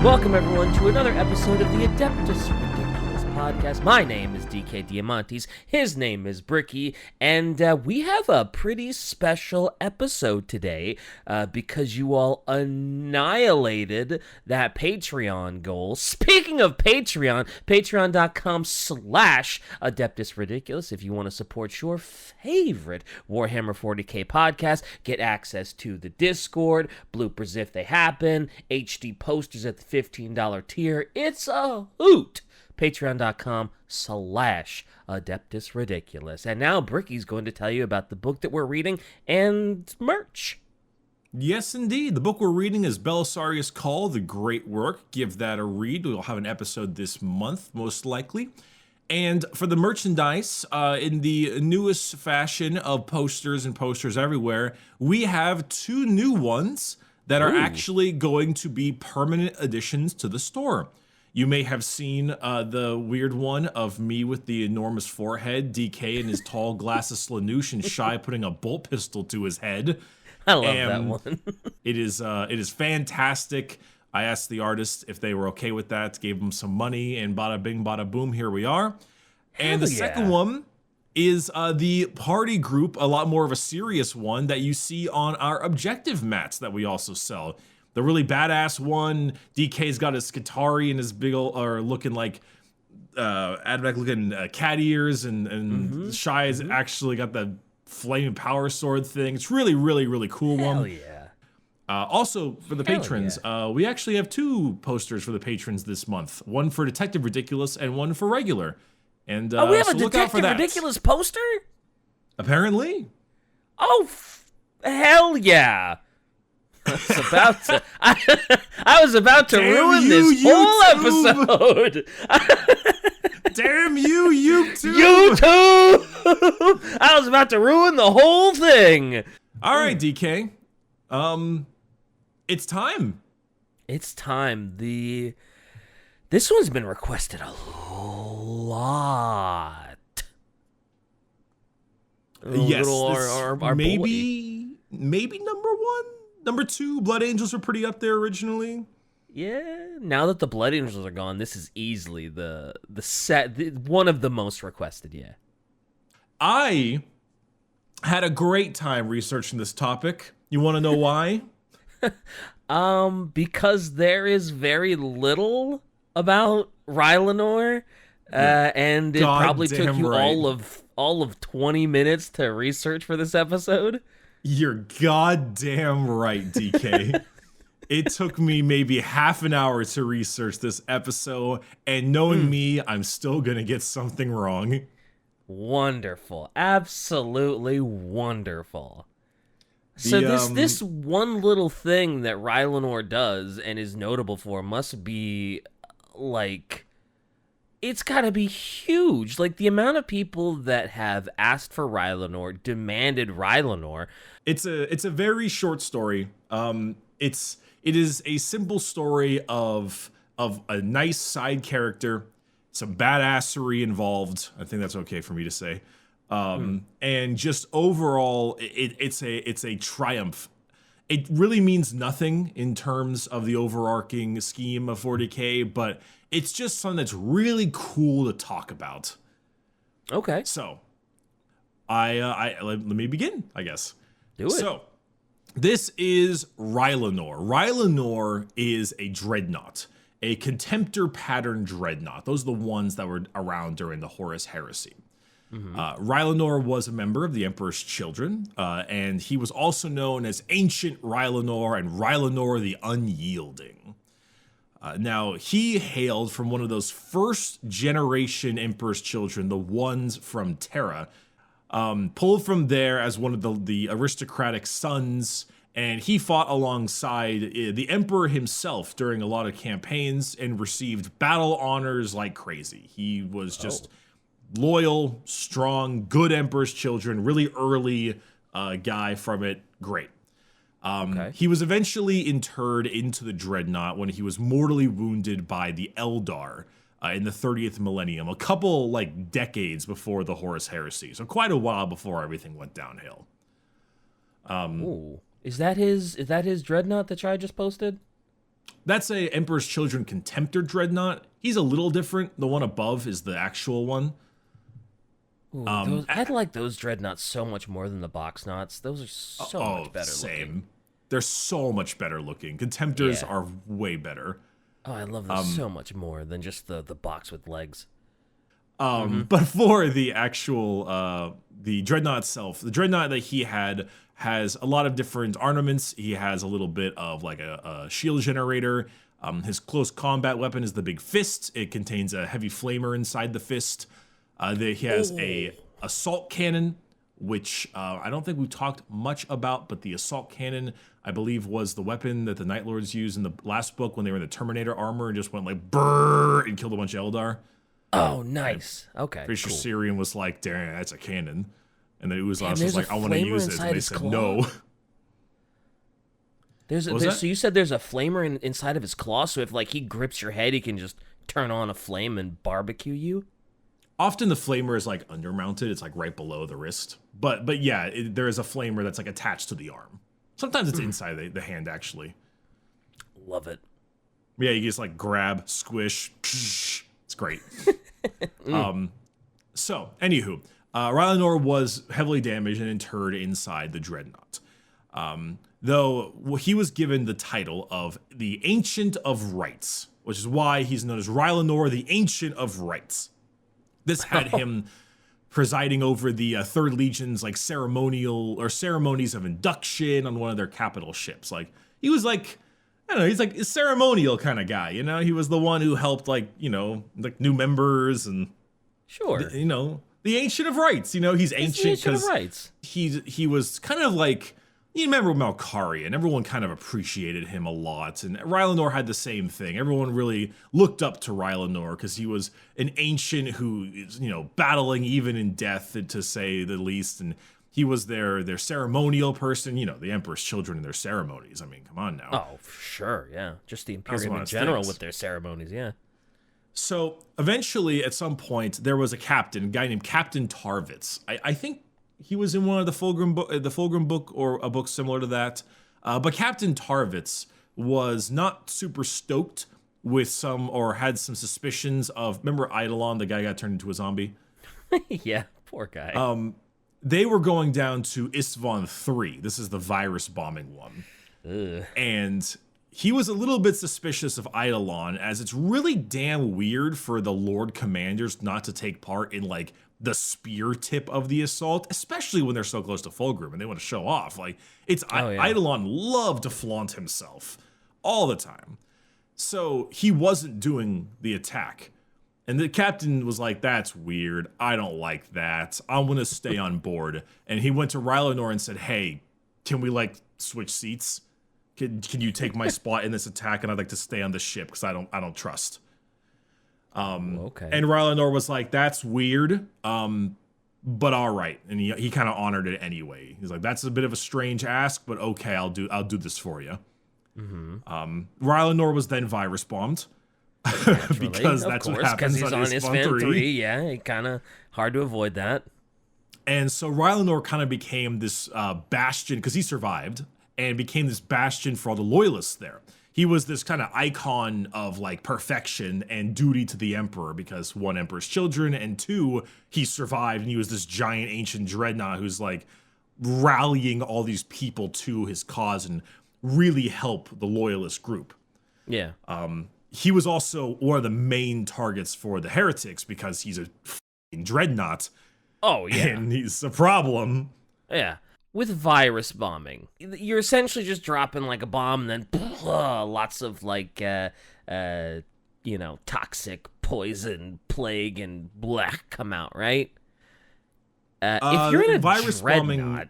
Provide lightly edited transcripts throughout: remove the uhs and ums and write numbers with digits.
Welcome, everyone, to another episode of the Adeptus Ridiculous podcast. My name is DK Diamantes, his name is Bricky, and we have a pretty special episode today because you all annihilated that Patreon goal. Speaking of Patreon, patreon.com/Adeptus Ridiculous if you want to support your favorite Warhammer 40k podcast, get access to the Discord, bloopers if they happen, HD posters at the $15 tier. It's a hoot. Patreon.com/Adeptus Ridiculous. And now Bricky's going to tell you about the book that we're reading and merch. Yes, indeed. The book we're reading is Belisarius Call, The Great Work. Give that a read. We'll have an episode this month, most likely. And for the merchandise, in the newest fashion of posters and posters everywhere, we have two new ones that are actually going to be permanent additions to the store. You may have seen the weird one of me with the enormous forehead, DK and his tall glasses Slanesh, and Shy putting a bolt pistol to his head. I love that one. It is fantastic. I asked the artist if they were okay with that, gave them some money, and bada bing, bada boom, here we are. And the second one is the party group, a lot more of a serious one that you see on our objective mats that we also sell. The really badass one, DK's got his Skitarii and his big ol', or looking like Advec looking cat ears, and Shy's actually got the flaming power sword thing. It's really, really, really cool one. Hell yeah. Also, for the patrons, we actually have two posters for the patrons this month. One for Detective Ridiculous and one for regular. And we have so a look out for Detective that. Ridiculous poster? Apparently. Oh, hell yeah. I was about to ruin this whole episode. Damn you, YouTube! YouTube! I was about to ruin the whole thing. All right, DK. It's time. It's time. This one's been requested a lot. Yes, our maybe number one, number two. Blood Angels were pretty up there originally. Yeah, now that the Blood Angels are gone, this is easily one of the most requested. Yeah, I had a great time researching this topic. You want to know why? Because there is very little about Rylanor, and it probably took you all of 20 minutes to research for this episode. You're goddamn right, DK. It took me maybe half an hour to research this episode, and knowing me, I'm still gonna get something wrong. Wonderful. Absolutely wonderful. So this one little thing that Rylanor does and is notable for must be, like, it's gotta be huge. Like, the amount of people that have asked for Rylanor, demanded Rylanor. It's a very short story. It is a simple story of a nice side character, some badassery involved. I think that's okay for me to say. And just overall, it's a triumph. It really means nothing in terms of the overarching scheme of 40k, but it's just something that's really cool to talk about. Okay. So, let me begin, I guess. Do it. So, this is Rylanor. Rylanor is a dreadnought, a Contemptor Pattern Dreadnought. Those are the ones that were around during the Horus Heresy. Rylanor was a member of the Emperor's Children, and he was also known as Ancient Rylanor and Rylanor the Unyielding. Now, he hailed from one of those first-generation Emperor's Children, the ones from Terra, pulled from there as one of the aristocratic sons, and he fought alongside the Emperor himself during a lot of campaigns and received battle honors like crazy. He was just loyal, strong, good Emperor's Children, really early guy from it. Great. He was eventually interred into the Dreadnought when he was mortally wounded by the Aeldari in the 30th Millennium, a couple decades before the Horus Heresy, so quite a while before everything went downhill. Ooh. Is that his Dreadnought that I just posted? That's a Emperor's Children Contemptor Dreadnought. He's a little different. The one above is the actual one. Ooh, I like those dreadnoughts so much more than the box knots. Those are so much better looking. They're so much better looking. Contemptors are way better. Oh, I love those so much more than just the box with legs. But for the actual the dreadnought itself, the dreadnought that he had has a lot of different armaments. He has a little bit of like a shield generator. His close combat weapon is the big fist. It contains a heavy flamer inside the fist. He has a assault cannon, which I don't think we've talked much about, but the assault cannon, I believe, was the weapon that the Night Lords used in the last book when they were in the Terminator armor and just went like brrr and killed a bunch of Eldar. Oh, nice. Okay. Pretty sure Syrian was like, "Damn, that's a cannon," and then Uzas was like, "I want to use it," and they said no. So you said there's a flamer inside of his claw, so if like he grips your head, he can just turn on a flame and barbecue you? Often the flamer is like undermounted. It's like right below the wrist. But yeah, there is a flamer that's like attached to the arm. Sometimes it's inside the hand, actually. Love it. Yeah, you just like grab, squish. Psh, it's great. So, anywho, Rylanor was heavily damaged and interred inside the Dreadnought. Though he was given the title of the Ancient of Rites, which is why he's known as Rylanor, the Ancient of Rites. This had him presiding over the 3rd Legion's like ceremonies of induction on one of their capital ships. Like he was like, I don't know, he's like a ceremonial kind of guy, you know? He was the one who helped like, you know, like new members and you know, the Ancient of Rites, you know, he's ancient because he was kind of like, you remember Malkarian, everyone kind of appreciated him a lot, and Rylanor had the same thing. Everyone really looked up to Rylanor because he was an ancient who is, you know, battling even in death, to say the least, and he was their ceremonial person, you know, the Emperor's Children and their ceremonies. I mean, come on now. Oh, sure, yeah. Just the Imperium in general with their ceremonies, yeah. So, eventually, at some point, there was a guy named Captain Tarvitz. I think he was in one of the Fulgrim book or a book similar to that. But Captain Tarvitz was not super stoked with had some suspicions of, remember Eidolon, the guy got turned into a zombie? Yeah, poor guy. They were going down to Isstvan III. This is the virus bombing one. Ugh. And he was a little bit suspicious of Eidolon, as it's really damn weird for the Lord Commanders not to take part in, like, the spear tip of the assault, especially when they're so close to Fulgrim and they want to show off. Like, Eidolon loved to flaunt himself all the time. So he wasn't doing the attack. And the captain was like, "That's weird. I don't like that. I want to stay on board." And he went to Rylanor and said, "Hey, can we like switch seats? Can you take my spot in this attack? And I'd like to stay on the ship because I don't trust." Okay. And Rylanor was like, "That's weird, but all right." And he kind of honored it anyway. He's like, "That's a bit of a strange ask, but okay, I'll do this for you." Mm-hmm. Rylanor was then virus bombed because that's what happens on Isstvan 3. Yeah, kind of hard to avoid that. And so Rylanor kind of became this bastion, because he survived, and became this bastion for all the Loyalists there. He was this kind of icon of like perfection and duty to the Emperor, because 1, Emperor's Children, and 2, he survived, and he was this giant ancient dreadnought who's like rallying all these people to his cause and really help the Loyalist group. Yeah. He was also one of the main targets for the heretics because he's a f***ing dreadnought. Oh, yeah. And he's a problem. Yeah. With virus bombing, you're essentially just dropping like a bomb and then lots of like, toxic poison, plague, and black come out, right? If you're in a virus dreadnought, bombing,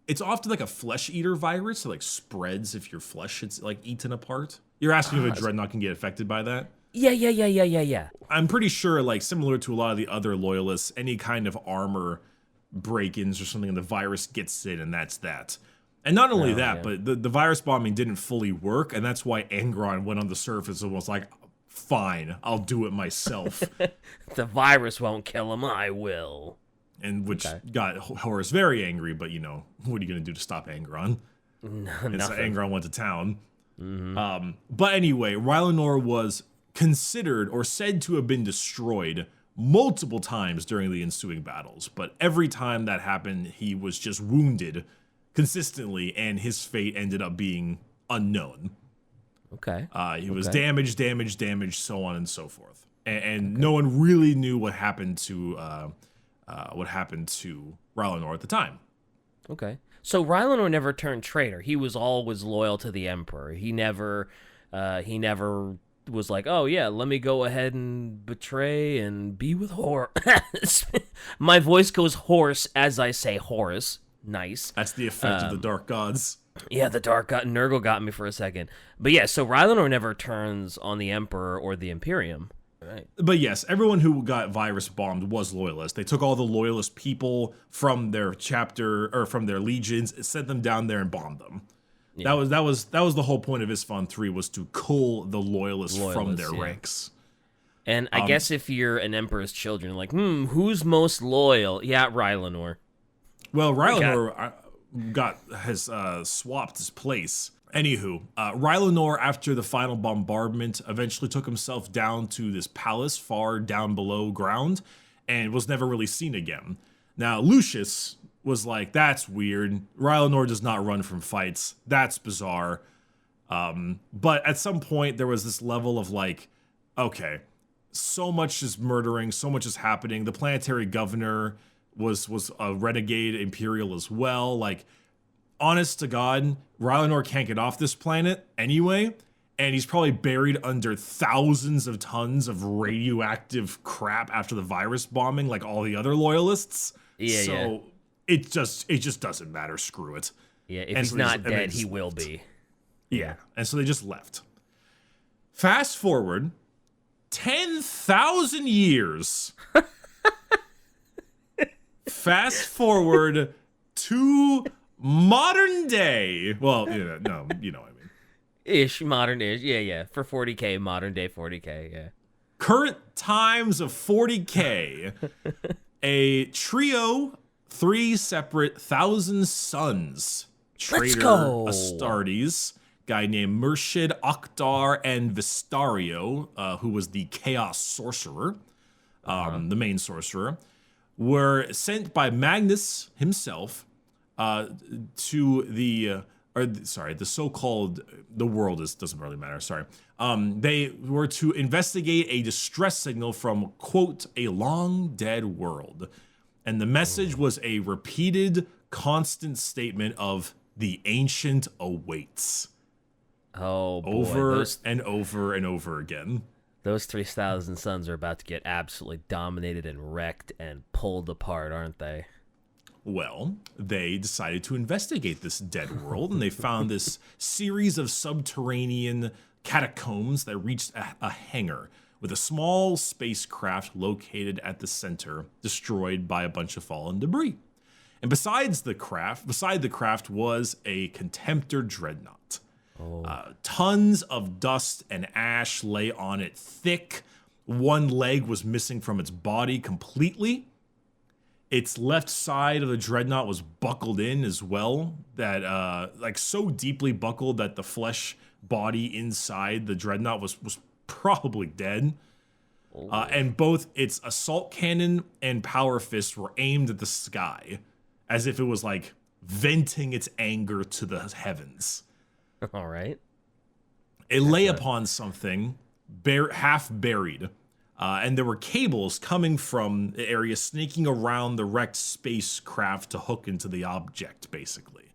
it's often like a flesh eater virus. It like spreads if your flesh is like eaten apart. You're asking if a dreadnought can get affected by that? Yeah. I'm pretty sure, like, similar to a lot of the other Loyalists, any kind of armor break-ins or something, and the virus gets in, and that's that. And not only but the virus bombing didn't fully work, and that's why Angron went on the surface and was like, "Fine, I'll do it myself." The virus won't kill him, I will. And which got Horus very angry, but, you know, what are you going to do to stop Angron? No, and so Angron went to town. But anyway, Rylanor was considered or said to have been destroyed multiple times during the ensuing battles, but every time that happened, he was just wounded consistently, and his fate ended up being unknown. Okay. He was damaged, so on and so forth, and no one really knew what happened to Rylanor at the time. Okay. So Rylanor never turned traitor. He was always loyal to the Emperor. He never was like, oh yeah, let me go ahead and betray and be with Horus. My voice goes hoarse as I say Horus. Nice. That's the effect of the Dark Gods. Yeah, the Dark God Nurgle got me for a second. But yeah, so Rylanor never turns on the Emperor or the Imperium. Right. But yes, everyone who got virus bombed was loyalist. They took all the loyalist people from their chapter or from their legions, sent them down there and bombed them. Yeah. That was the whole point of Isstvan III, was to cull the loyalists from their ranks. And I guess if you're an Emperor's children, like, who's most loyal? Yeah, Rylanor. Well, Rylanor has swapped his place. Anywho, Rylanor, after the final bombardment, eventually took himself down to this palace far down below ground and was never really seen again. Now, Lucius was like, that's weird. Rylanor does not run from fights. That's bizarre. But at some point, there was this level of like, okay, so much is murdering, so much is happening. The planetary governor was a renegade imperial as well. Like, honest to God, Rylanor can't get off this planet anyway, and he's probably buried under thousands of tons of radioactive crap after the virus bombing, like all the other loyalists. So it just doesn't matter. Screw it. Yeah, if he's not dead, he will be. Yeah, and so they just left. Fast forward 10,000 years. Fast forward to modern day. Well, no, you know what I mean. Modern-ish. Yeah. For 40K, modern day 40K, yeah. Current times of 40K. A trio, 3 separate Thousand Sons. Traitor Astartes. Guy named Murshid, Oktar, and Vistario, who was the Chaos Sorcerer, the main sorcerer, were sent by Magnus himself to the so-called, the world doesn't really matter, sorry. They were to investigate a distress signal from, quote, a long dead world. And the message was a repeated, constant statement of the ancient awaits. Oh, boy. Over and over and over again. Those 3,000 Suns are about to get absolutely dominated and wrecked and pulled apart, aren't they? Well, they decided to investigate this dead world, and they found this series of subterranean catacombs that reached a hangar with a small spacecraft located at the center, destroyed by a bunch of fallen debris. And beside the craft was a Contemptor Dreadnought. Tons of dust and ash lay on it thick. One leg was missing from its body completely. Its left side of the dreadnought was buckled in as well, that like so deeply buckled that the flesh body inside the dreadnought was probably dead. And both its assault cannon and power fist were aimed at the sky, as if it was like venting its anger to the heavens. All right. It lay upon something half buried, and there were cables coming from the area snaking around the wrecked spacecraft to hook into the object, basically.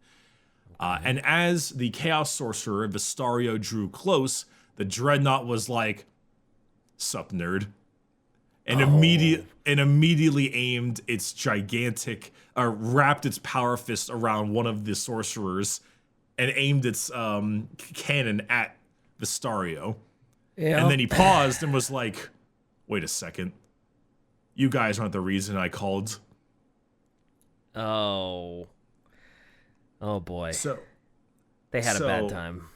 And as the Chaos Sorcerer, Vistario, drew close, the Dreadnought was like, sup, nerd? And immediately aimed its gigantic, wrapped its power fist around one of the sorcerers and aimed its cannon at Vistario. Yeah. And then he paused and was like, wait a second. You guys aren't the reason I called. Oh boy. So they had a bad time.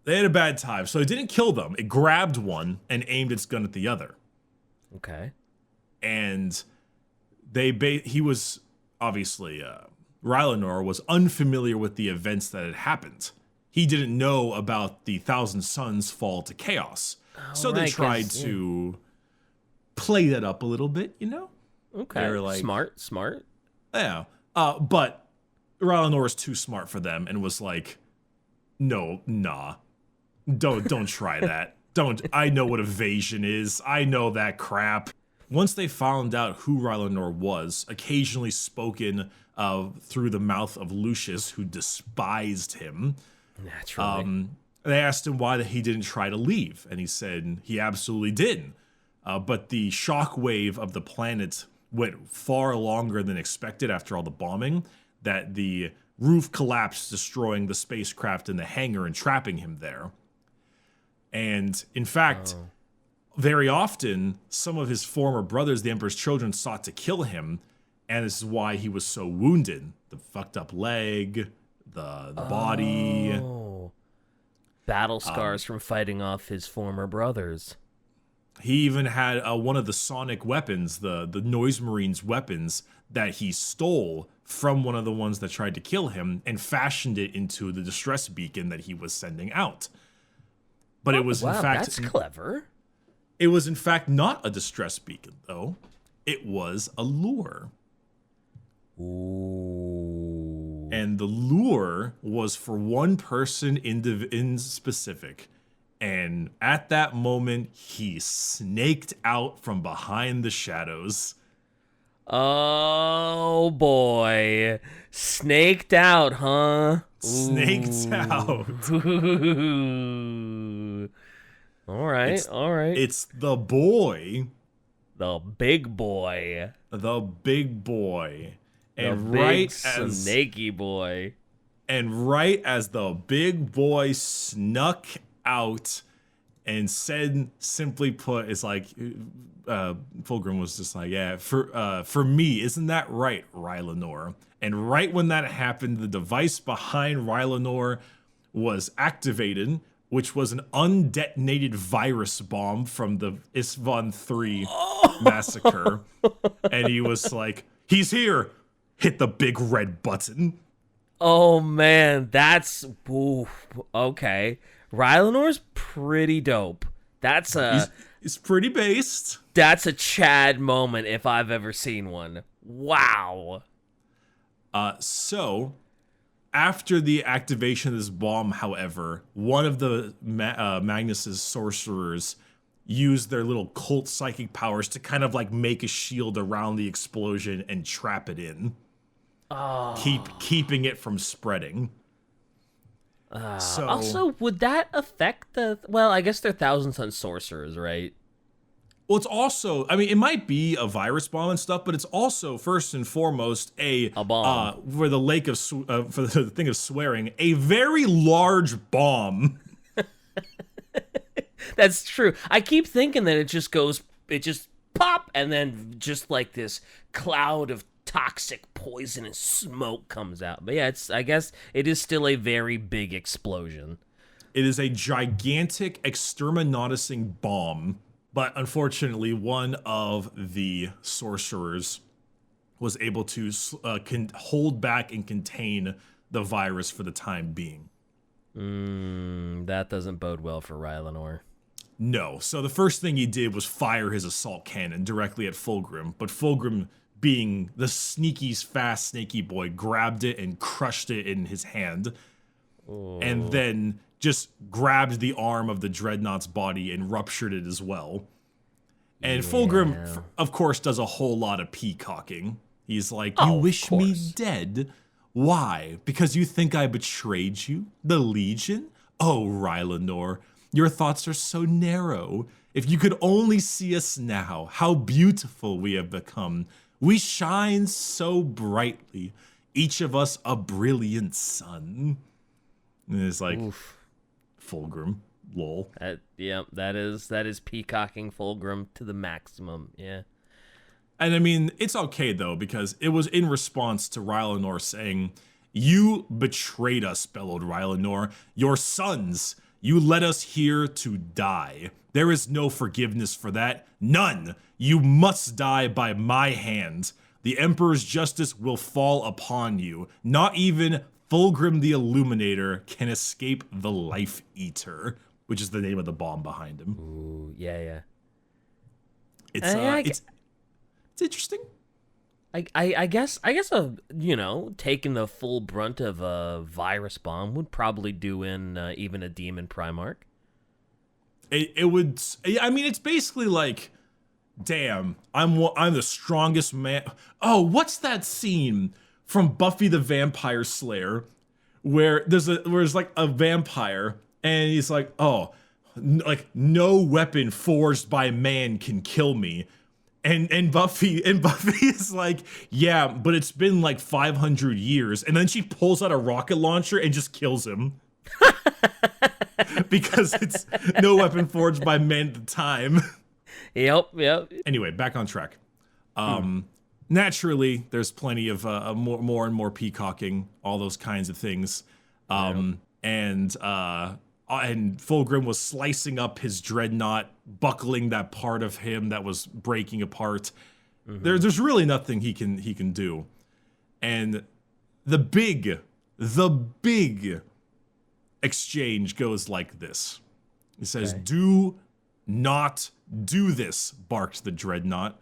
They had a bad time. So it didn't kill them. It grabbed one and aimed its gun at the other. Okay. And he was obviously Rylanor was unfamiliar with the events that had happened. he didn't know about the Thousand Suns fall to chaos. So they tried to play that up a little bit, you know? Okay, They're like, smart. Yeah, but Rylanor was too smart for them and was like, no, nah, don't try that. I know what evasion is. I know that crap. Once they found out who Rylanor was, occasionally spoken through the mouth of Lucius, who despised him. Naturally. They asked him why he didn't try to leave, and he said he absolutely didn't. But the shockwave of the planet went far longer than expected after all the bombing, that the roof collapsed, destroying the spacecraft in the hangar and trapping him there. And in fact, very often, some of his former brothers, the Emperor's children, sought to kill him, and this is why he was so wounded. The fucked up leg, the body. Battle scars from fighting off his former brothers. He even had one of the sonic weapons, the Noise Marine's weapons, that he stole from one of the ones that tried to kill him and fashioned it into the distress beacon that he was sending out. But it was in fact... that's clever. It was in fact not a distress beacon, though. It was a lure. Ooh. And the lure was for one person in specific. And at that moment, he snaked out from behind the shadows. Oh, boy. Snaked out, huh? Snaked out. All right. It's the boy. The big boy. The big boy. And the right big as snaky boy. And right as the big boy snuck out and said, simply put, it's like Fulgrim was just like, yeah, for me, isn't that right, Rylanor? And right when that happened, the device behind Rylanor was activated, which was an undetonated virus bomb from the Isstvan III massacre. And he was like, he's here. Hit the big red button. Oh, man. That's... Oof, okay. Rylanor's pretty dope. That's a... He's pretty based. That's a Chad moment if I've ever seen one. Wow. So... After the activation of this bomb, however, one of the Magnus's sorcerers used their little cult psychic powers to kind of like make a shield around the explosion and trap it in. Keeping it from spreading. Also, would that affect the... Well, I guess they're Thousand Sun sorcerers, right? Well, it's also... I mean, it might be a virus bomb and stuff, but it's also, first and foremost, a bomb. For the lake of... for the thing of swearing, a very large bomb. That's true. I keep thinking that it just pop, and then just like this cloud of toxic poisonous smoke comes out. But yeah, I guess it is still a very big explosion. It is a gigantic exterminatusing bomb, but unfortunately one of the sorcerers was able to hold back and contain the virus for the time being. That doesn't bode well for Rylanor. No. So the first thing he did was fire his assault cannon directly at Fulgrim, but Fulgrim, being the fast, snaky boy, grabbed it and crushed it in his hand, and then just grabbed the arm of the Dreadnought's body and ruptured it as well. And Fulgrim, of course, does a whole lot of peacocking. He's like, you wish me dead? Why? Because you think I betrayed you? The Legion? Oh, Rylanor, your thoughts are so narrow. If you could only see us now, how beautiful we have become. We shine so brightly, each of us a brilliant sun. And it's like, Fulgrim, lol. That is peacocking Fulgrim to the maximum, yeah. And I mean, it's okay though, because it was in response to Rylanor saying, you betrayed us, bellowed Rylanor. Your sons, you led us here to die. There is no forgiveness for that. None. You must die by my hand. The Emperor's justice will fall upon you. Not even Fulgrim the Illuminator can escape the Life Eater, which is the name of the bomb behind him. Ooh, yeah. It's interesting. I guess taking the full brunt of a virus bomb would probably do in even a demon Primarch. It would. I mean, it's basically like, damn, I'm the strongest man. Oh, what's that scene from Buffy the Vampire Slayer where there's like a vampire and he's like, oh, like no weapon forged by man can kill me. And Buffy is like, yeah, but it's been like 500 years. And then she pulls out a rocket launcher and just kills him. Because it's no weapon forged by man at the time. Yep. Anyway, back on track. Naturally, there's plenty of more and more peacocking, all those kinds of things. And Fulgrim was slicing up his dreadnought, buckling that part of him that was breaking apart. There's really nothing he can do. And the big exchange goes like this. He says, "Do not do this," barked the dreadnought.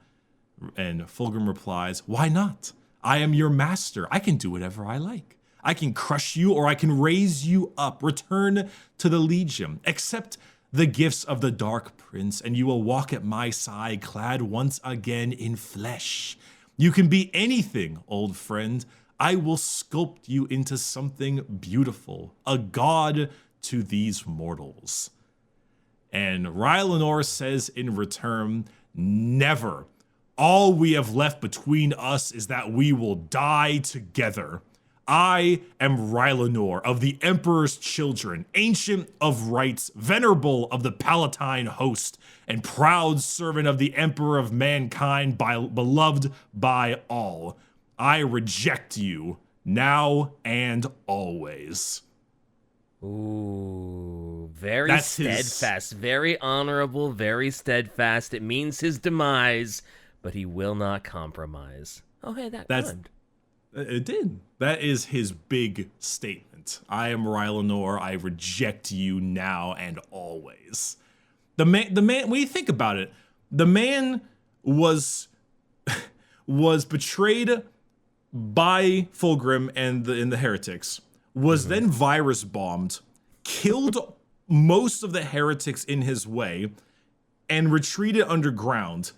And Fulgrim replies, "Why not? I am your master. I can do whatever I like. I can crush you or I can raise you up. Return to the Legion. Accept the gifts of the Dark Prince, and you will walk at my side, clad once again in flesh. You can be anything, old friend. I will sculpt you into something beautiful, a god to these mortals." And Rylanor says in return, "Never. All we have left between us is that we will die together. I am Rylanor of the Emperor's Children, ancient of rites, venerable of the Palatine host, and proud servant of the Emperor of mankind, beloved by all. I reject you, now and always." Ooh, very steadfast, very honorable, very steadfast. It means his demise, but he will not compromise. Oh, hey, that's good. It did. That is his big statement. I am Rylanor. I reject you now and always. The man. When you think about it, the man was betrayed by Fulgrim and the heretics. Was then virus bombed, killed most of the heretics in his way, and retreated underground.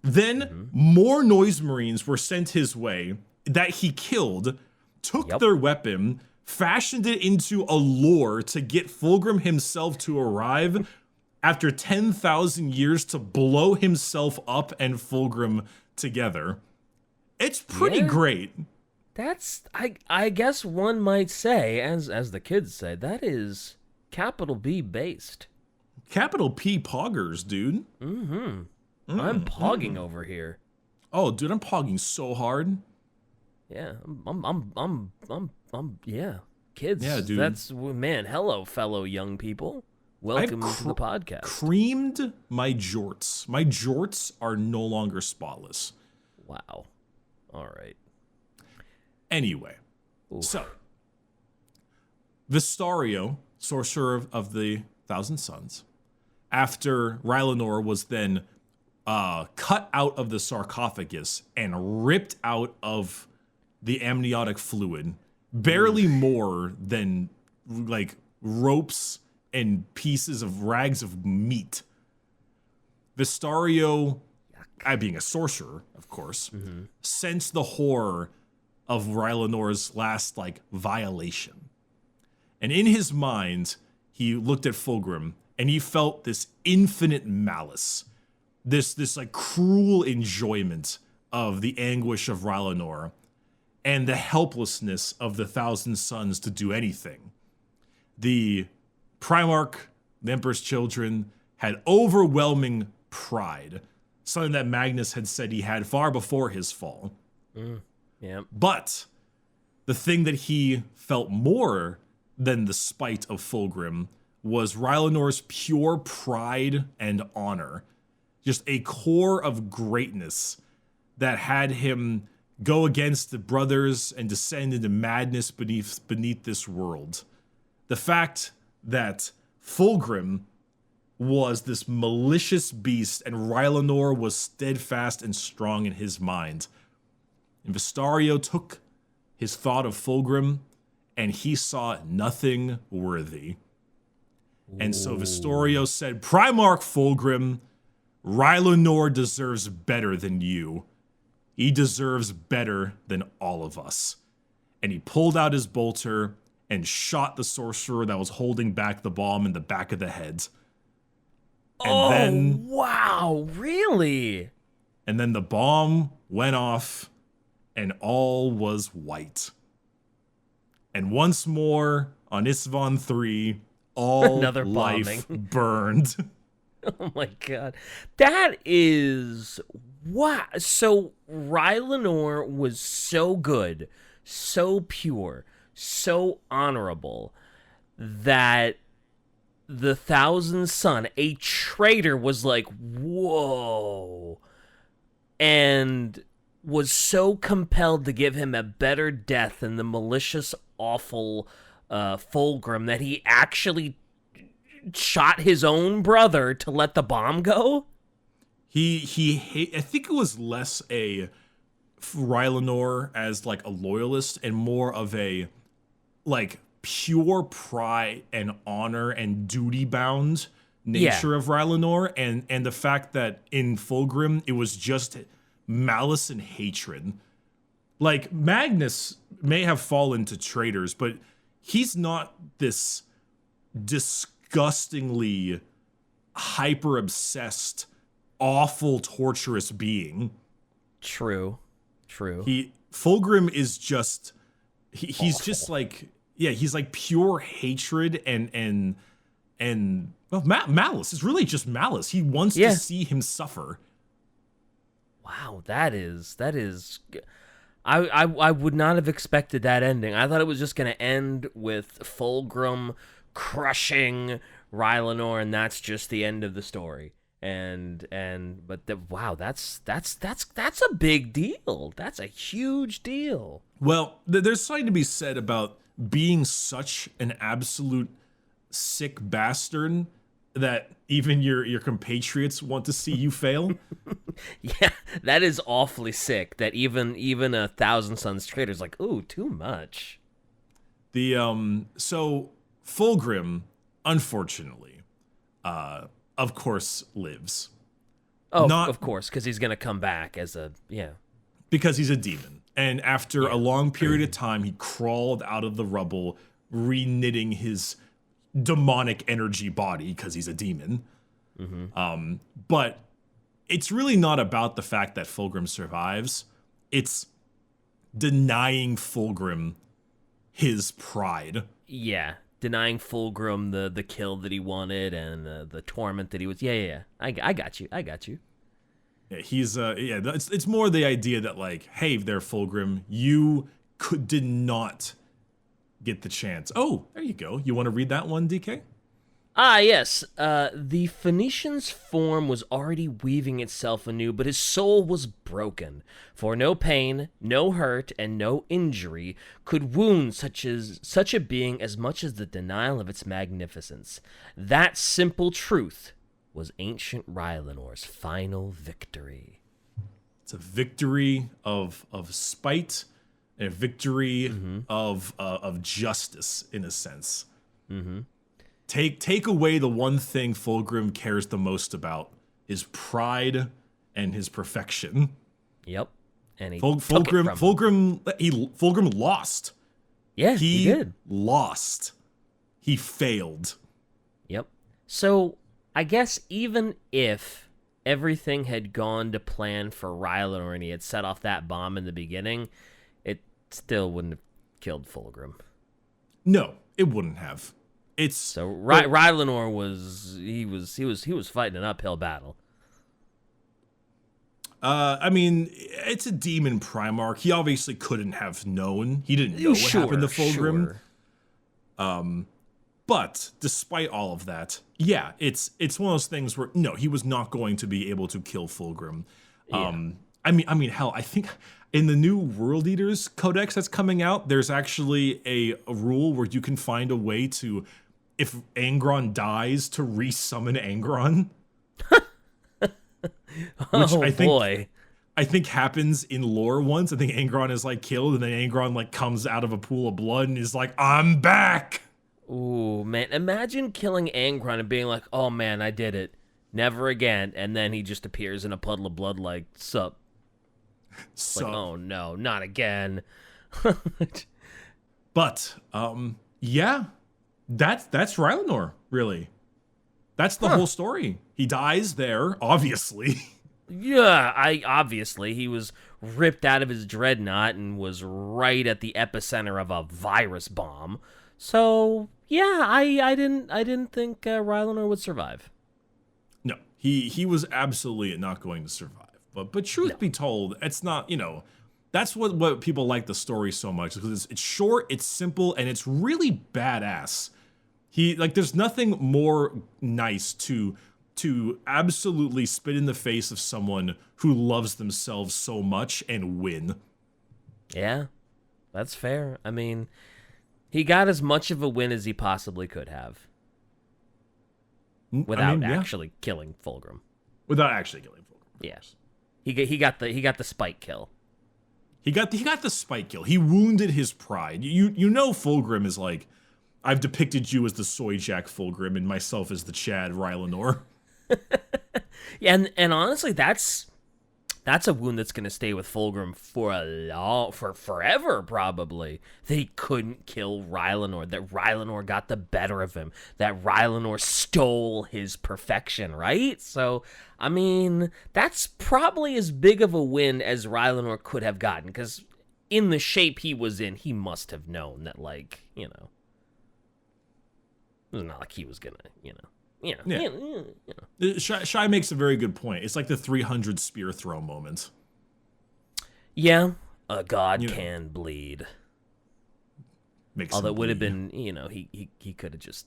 Then more noise marines were sent his way that he killed, took their weapon, fashioned it into a lure to get Fulgrim himself to arrive after 10,000 years to blow himself up and Fulgrim together. It's pretty great. That's, I guess one might say, as the kids say, that is capital B based. Capital P poggers, dude. I'm pogging over here. Oh, dude, I'm pogging so hard. Yeah, yeah. Kids, yeah, dude. That's, man, hello, fellow young people. Welcome to the podcast. Creamed my jorts. My jorts are no longer spotless. Wow. All right. Anyway, so Vistario, sorcerer of the Thousand Suns, after Rylanor was then cut out of the sarcophagus and ripped out of the amniotic fluid, barely more than like ropes and pieces of rags of meat. Vistario, being a sorcerer, of course, sensed the horror of Rylanor's last violation. And in his mind, he looked at Fulgrim and he felt this infinite malice, this cruel enjoyment of the anguish of Rylanor and the helplessness of the Thousand Suns to do anything. The Primarch, the Emperor's Children, had overwhelming pride, something that Magnus had said he had far before his fall. Yeah. But the thing that he felt more than the spite of Fulgrim was Rylanor's pure pride and honor. Just a core of greatness that had him go against the brothers and descend into madness beneath this world. The fact that Fulgrim was this malicious beast and Rylanor was steadfast and strong in his mind. And Vistario took his thought of Fulgrim and he saw nothing worthy. And so Vistario said, Primarch Fulgrim, Rylanor deserves better than you. He deserves better than all of us. And he pulled out his bolter and shot the sorcerer that was holding back the bomb in the back of the head. And wow, really? And then the bomb went off and all was white. And once more on Isstvan III, all Another life bombing. burned. Oh my god. That is... Wow. So Rylanor was so good, so pure, so honorable, that the Thousand Son, a traitor, was like, whoa, and was so compelled to give him a better death than the malicious, awful Fulgrim that he actually shot his own brother to let the bomb go? I think it was less a Rylanor as like a loyalist and more of a like pure pride and honor and duty bound nature of Rylanor, and the fact that in Fulgrim it was just malice and hatred. Like Magnus may have fallen to traitors, but he's not this disgustingly hyper obsessed, awful, torturous being. True. Fulgrim is just he's awful. just like he's like pure hatred and well, malice. It's really just malice. He wants to see him suffer. Wow, that is I would not have expected that ending. I thought it was just going to end with Fulgrim crushing Rylanor, and that's just the end of the story. Wow, that's a big deal. That's a huge deal. Well, there's something to be said about being such an absolute sick bastard that even your compatriots want to see you fail. Yeah, that is awfully sick. That even a Thousand Sons traitor's like, ooh, too much. So Fulgrim, unfortunately, of course, lives. Oh, of course, because he's gonna come back as a because he's a demon. And after a long period of time, he crawled out of the rubble, reknitting his demonic energy body because he's a demon. Mm-hmm. But it's really not about the fact that Fulgrim survives. It's denying Fulgrim his pride. Yeah, denying Fulgrim the kill that he wanted and the torment that he was. Yeah. I got you. Yeah, he's it's more the idea that like, hey there, Fulgrim, you did not get the chance. Oh, there you go. You want to read that one, DK? Ah, yes. The Phoenician's form was already weaving itself anew, but his soul was broken. For no pain, no hurt, and no injury could wound such a being as much as the denial of its magnificence. That simple truth was ancient Rylanor's final victory. It's a victory of spite, and a victory of justice, in a sense. Mm-hmm. Take away the one thing Fulgrim cares the most about, his pride and his perfection. Yep. And he Fulgrim lost. Yeah, he did. Lost. He failed. Yep. So I guess even if everything had gone to plan for Rylanor and he had set off that bomb in the beginning, it still wouldn't have killed Fulgrim. No, it wouldn't have. So Rylanor was fighting an uphill battle. I mean, it's a demon Primarch. He obviously couldn't have known. He didn't know what happened to Fulgrim. Sure. But despite all of that, yeah, it's one of those things where no, he was not going to be able to kill Fulgrim. Yeah. I mean, hell, I think in the new World Eaters Codex that's coming out, there's actually a rule where you can find a way to, if Angron dies, to resummon Angron. I think happens in lore once. I think Angron is like killed, and then Angron like comes out of a pool of blood and is like, I'm back. Ooh, man. Imagine killing Angron and being like, oh man, I did it. Never again. And then he just appears in a puddle of blood like, sup. Like, oh no, not again. But, yeah, that's Rylanor, really. That's the whole story. He dies there, obviously. Yeah, obviously he was ripped out of his dreadnought and was right at the epicenter of a virus bomb. So yeah, I didn't think Rylanor would survive. No, he was absolutely not going to survive. But truth be told, it's not, that's what people like the story so much, because it's short, it's simple, and it's really badass. There's nothing more nice to absolutely spit in the face of someone who loves themselves so much and win. Yeah, that's fair. I mean, he got as much of a win as he possibly could have. Without actually killing Fulgrim. Without actually killing Fulgrim. Yes. He got the spike kill. He got the spike kill. He wounded his pride. You know Fulgrim is like, I've depicted you as the soy jack Fulgrim and myself as the Chad Rylanor. Yeah, and honestly, that's a wound that's gonna stay with Fulgrim for forever, probably. That he couldn't kill Rylanor, that Rylanor got the better of him, that Rylanor stole his perfection, right? So, I mean, that's probably as big of a win as Rylanor could have gotten, because in the shape he was in, he must have known that, like, it was not like he was gonna, Shy makes a very good point. It's like the 300 spear throw moment. Yeah, a god can bleed. Although it would have been, he could have just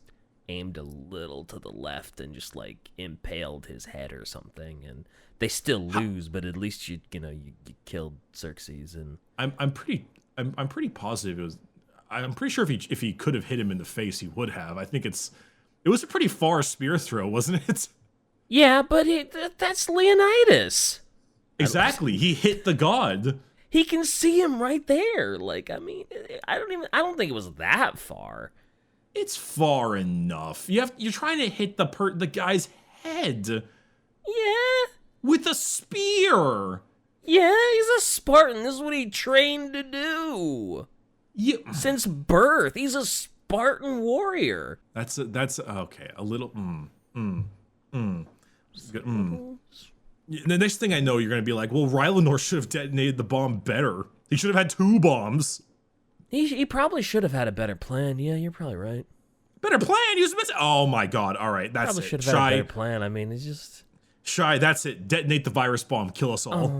aimed a little to the left and just like impaled his head or something, and they still lose. But at least you killed Xerxes. And I'm pretty positive it was. I'm pretty sure if he could have hit him in the face, he would have. I think it was a pretty far spear throw, wasn't it? Yeah, but that's Leonidas. Exactly. He hit the god. He can see him right there. Like, I mean, I don't think it was that far. It's far enough. You're trying to hit the guy's head. Yeah. With a spear. Yeah, he's a Spartan. This is what he trained to do. Yeah. Since birth, he's a Spartan warrior. That's okay. A little. The next thing I know, you're gonna be like, well, Rylanor should have detonated the bomb better. He should have had 2 bombs. He probably should have had a better plan. Yeah, you're probably right. Better plan? He was oh my god! All right, that's probably it. Should have had a better plan. I mean, it's just Shy. That's it. Detonate the virus bomb. Kill us all.